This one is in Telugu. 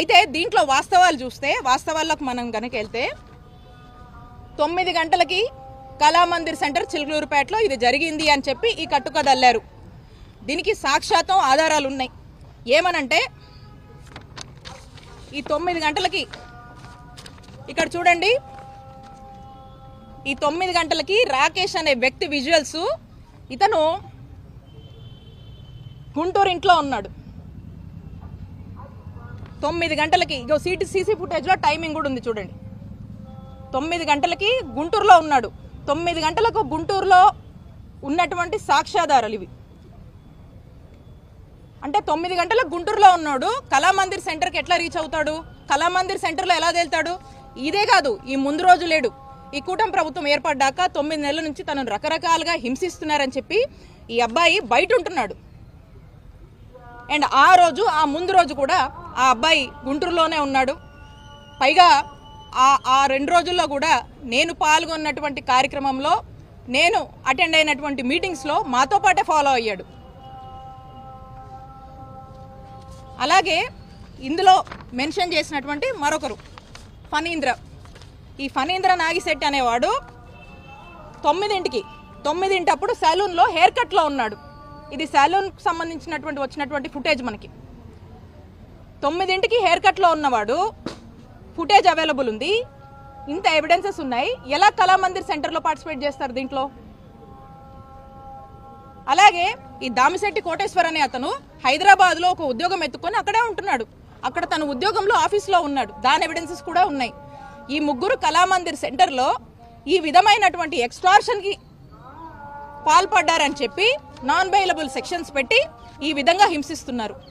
అయితే దీంట్లో వాస్తవాలు చూస్తే, వాస్తవాల్లోకి మనం కనుక వెళ్తే 9 గంటలకి కళామందిర్ సెంటర్ చిలుకలూరుపేటలో ఇది జరిగింది అని చెప్పి ఈ కట్టుకథ అల్లారు. దీనికి సాక్షాత్తం ఆధారాలు ఉన్నాయి. ఏమనంటే ఈ 9 గంటలకి ఇక్కడ చూడండి, ఈ 9 గంటలకి రాకేష్ అనే వ్యక్తి విజువల్స్, ఇతను గుంటూరు ఇంట్లో ఉన్నాడు. 9 గంటలకి ఇగో సీసీ ఫుటేజ్లో టైమింగ్ కూడా ఉంది చూడండి. 9 గంటలకి గుంటూరులో ఉన్నాడు. 9 గంటలకు గుంటూరులో ఉన్నటువంటి సాక్ష్యాధారాలు ఇవి. అంటే 9 గంటలకు గుంటూరులో ఉన్నాడు. కళామందిర్ సెంటర్కి ఎట్లా రీచ్ అవుతాడు? కళామందిర్ సెంటర్లో ఎలా తేలుతాడు? ఇదే కాదు, ఈ ముందు రోజు లేడు. ఈ కూటమి ప్రభుత్వం ఏర్పడ్డాక 9 నెలల నుంచి తనను రకరకాలుగా హింసిస్తున్నారని చెప్పి ఈ అబ్బాయి బయట ఉంటున్నాడు. అండ్ ఆ ముందు రోజు కూడా ఆ అబ్బాయి గుంటూరులోనే ఉన్నాడు. పైగా ఆ 2 రోజుల్లో కూడా నేను పాల్గొన్నటువంటి కార్యక్రమంలో, నేను అటెండ్ అయినటువంటి మీటింగ్స్లో మాతో పాటే ఫాలో అయ్యాడు. అలాగే ఇందులో మెన్షన్ చేసినటువంటి మరొకరు ఫణీంద్ర, ఈ ఫణీంద్ర నాగిశెట్టి అనేవాడు 9 అప్పుడు సెలూన్లో హెయిర్ కట్లో ఉన్నాడు. ఇది సెలూన్కి సంబంధించినటువంటి వచ్చినటువంటి ఫుటేజ్. మనకి 9 హెయిర్ కట్లో ఉన్నవాడు, ఫుటేజ్ అవైలబుల్ ఉంది, ఇంత ఎవిడెన్సెస్ ఉన్నాయి. ఎలా కళామందిర్ సెంటర్లో పార్టిసిపేట్ చేస్తారు దీంట్లో? అలాగే ఈ దామిశెట్టి కోటేశ్వర్ అనే అతను హైదరాబాద్లో ఒక ఉద్యోగం ఎత్తుకొని అక్కడే ఉంటున్నాడు. అక్కడ తన ఉద్యోగంలో ఆఫీస్లో ఉన్నాడు. దాని ఎవిడెన్సెస్ కూడా ఉన్నాయి. ఈ ముగ్గురు కళామందిర్ సెంటర్లో ఈ విధమైనటువంటి ఎక్స్టార్షన్కి పాల్పడ్డారని చెప్పి నాన్ బెయిలబుల్ సెక్షన్స్ పెట్టి ఈ విధంగా హింసిస్తున్నారు.